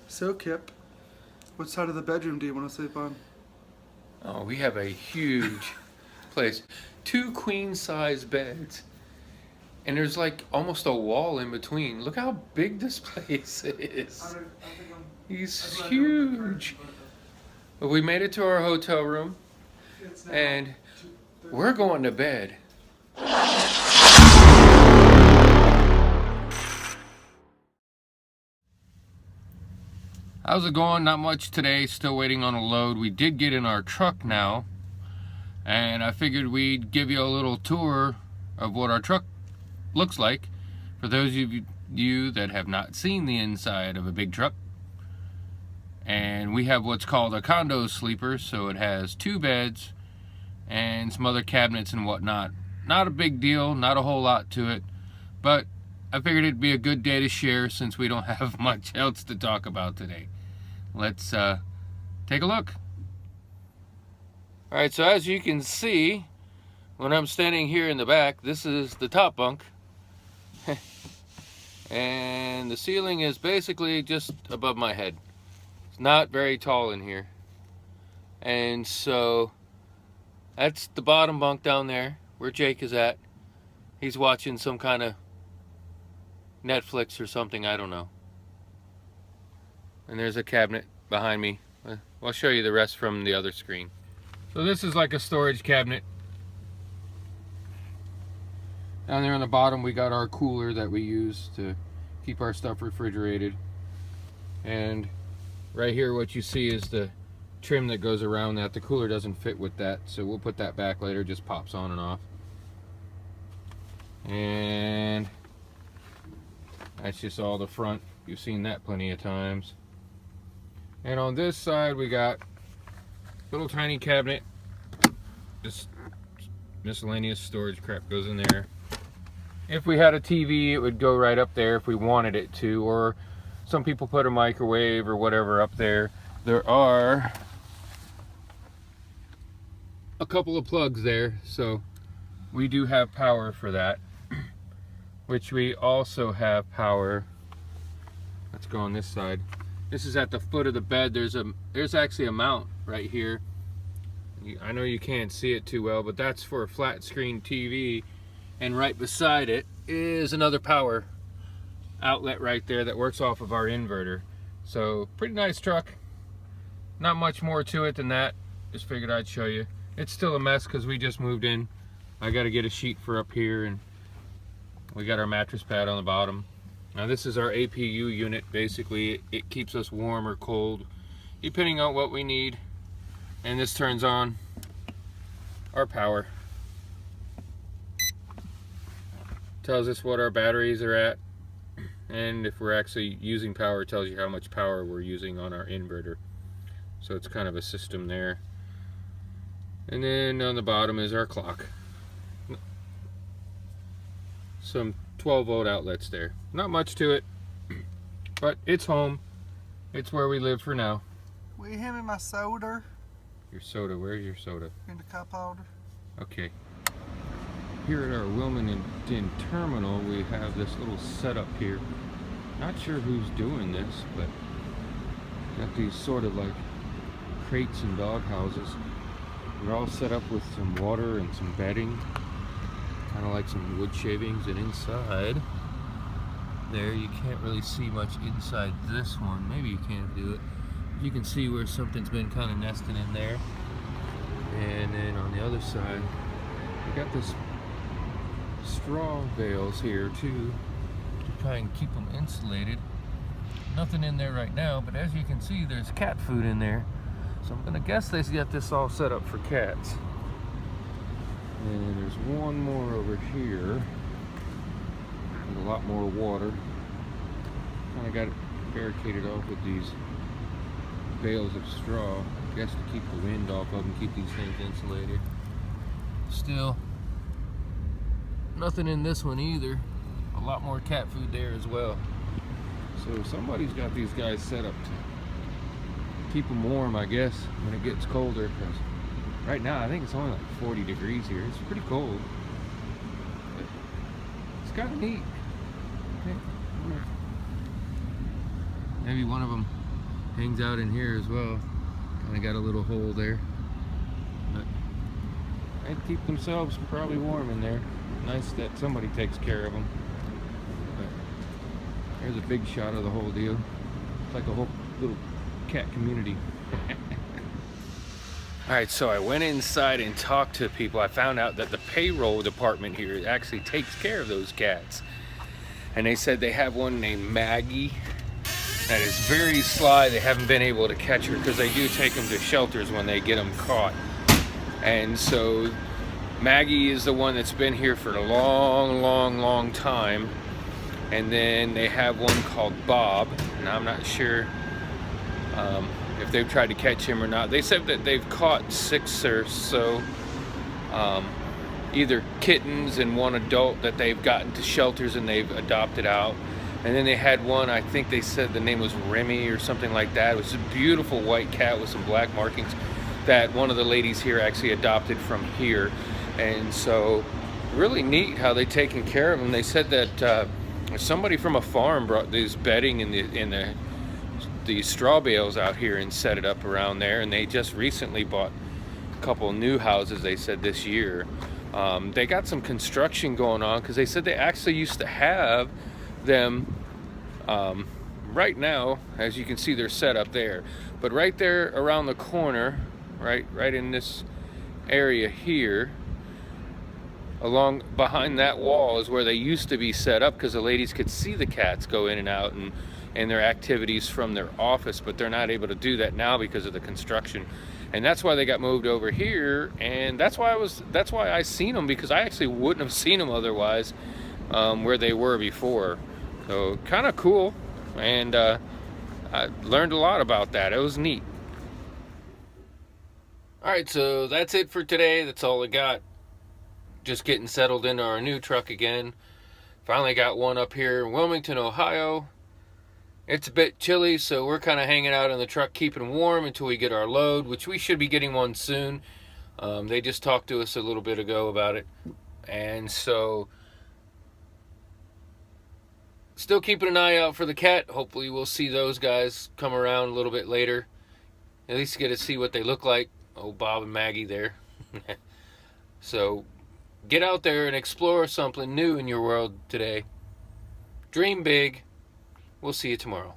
So, Kip, what side of the bedroom do you want to sleep on? Oh, we have a huge place. 2 queen-size beds. And there's like almost a wall in between. Look how big this place is. He's huge. But we made it to our hotel room. And we're going to bed. How's it going? Not much today. Still waiting on a load. We did get in our truck now. And I figured we'd give you a little tour of what our truck looks like for those of you that have not seen the inside of a big truck. And we have what's called a condo sleeper, so it has 2 beds and some other cabinets and whatnot. Not a big deal, not a whole lot to it, but I figured it'd be a good day to share since we don't have much else to talk about today. Let's take a look. Alright, so as you can see, when I'm standing here in the back, this is the top bunk. And the ceiling is basically just above my head. It's not very tall in here. And so that's the bottom bunk down there where Jake is at. He's watching some kind of Netflix or something, I don't know. And there's a cabinet behind me. I'll show you the rest from the other screen. So this is like a storage cabinet. Down there on the bottom we got our cooler that we use to keep our stuff refrigerated. And right here what you see is the trim that goes around that. The cooler doesn't fit with that, so we'll put that back later. It just pops on and off. And that's just all the front. You've seen that plenty of times. And on this side we got a little tiny cabinet. Just miscellaneous storage crap goes in there. If we had a TV, it would go right up there if we wanted it to, or some people put a microwave or whatever up there. There are a couple of plugs there, so we do have power for that. Which we also have power. Let's go on this side. This is at the foot of the bed. There's actually a mount right here. I know you can't see it too well, but that's for a flat screen TV. And right beside it is another power outlet right there that works off of our inverter. So pretty nice truck. Not much more to it than that. Just figured I'd show you. It's still a mess because we just moved in. I got to get a sheet for up here, and we got our mattress pad on the bottom. Now this is our APU unit. Basically it keeps us warm or cold depending on what we need. And this turns on our power. Tells us what our batteries are at, and if we're actually using power, it tells you how much power we're using on our inverter. So it's kind of a system there. And then on the bottom is our clock. Some 12-volt outlets there. Not much to it, but it's home. It's where we live for now. Will you hand me my soda? Your soda, where's your soda? In the cup holder. Okay. Here at our Wilmington terminal, we have this little setup here. Not sure who's doing this, but got these sort of like crates and dog houses. They're all set up with some water and some bedding, kind of like some wood shavings. And inside there, you can't really see much inside this one. Maybe you can't do it. You can see where something's been kind of nesting in there. And then on the other side, we got this straw bales here too to try and keep them insulated. Nothing in there right now, but as you can see, there's cat food in there. So I'm gonna guess they got this all set up for cats. And there's one more over here with a lot more water. Kind of got it barricaded off with these bales of straw, I guess to keep the wind off of them, keep these things insulated. Still, nothing in this one either. A lot more cat food there as well. So somebody's got these guys set up to keep them warm, I guess, when it gets colder. Because right now, I think it's only like 40 degrees here. It's pretty cold. But it's kind of neat. Okay. Maybe one of them hangs out in here as well. Kind of got a little hole there. But they keep themselves probably warm in there. Nice that somebody takes care of them. But there's a big shot of the whole deal. It's like a whole little cat community. Alright, so I went inside and talked to people. I found out that the payroll department here actually takes care of those cats. And they said they have one named Maggie that is very sly. They haven't been able to catch her because they do take them to shelters when they get them caught. And so Maggie is the one that's been here for a long time. And then they have one called Bob, and I'm not sure if they've tried to catch him or not. They said that they've caught 6 or so, either kittens and one adult that they've gotten to shelters and they've adopted out. And then they had one, I think they said the name was Remy or something like that. It was a beautiful white cat with some black markings that one of the ladies here actually adopted from here. And so really neat how they taken care of them. They said that somebody from a farm brought this bedding in the straw bales out here and set it up around there, and they just recently bought a couple new houses, they said, this year. They got some construction going on because they said they actually used to have them right now, as you can see, they're set up there, but right there around the corner, right in this area here, along behind that wall, is where they used to be set up because the ladies could see the cats go in and out and their activities from their office, but they're not able to do that now because of the construction. And that's why they got moved over here, and that's why I seen them, because I actually wouldn't have seen them otherwise where they were before. So kind of cool, and I learned a lot about that. It was neat. Alright, so that's it for today. That's all I got. Just getting settled into our new truck again. Finally got one up here in Wilmington, Ohio. It's a bit chilly, so we're kind of hanging out in the truck, keeping warm until we get our load, which we should be getting one soon. They just talked to us a little bit ago about it. And so, still keeping an eye out for the cat. Hopefully we'll see those guys come around a little bit later. At least get to see what they look like. Oh, Bob and Maggie there. So, get out there and explore something new in your world today. Dream big. We'll see you tomorrow.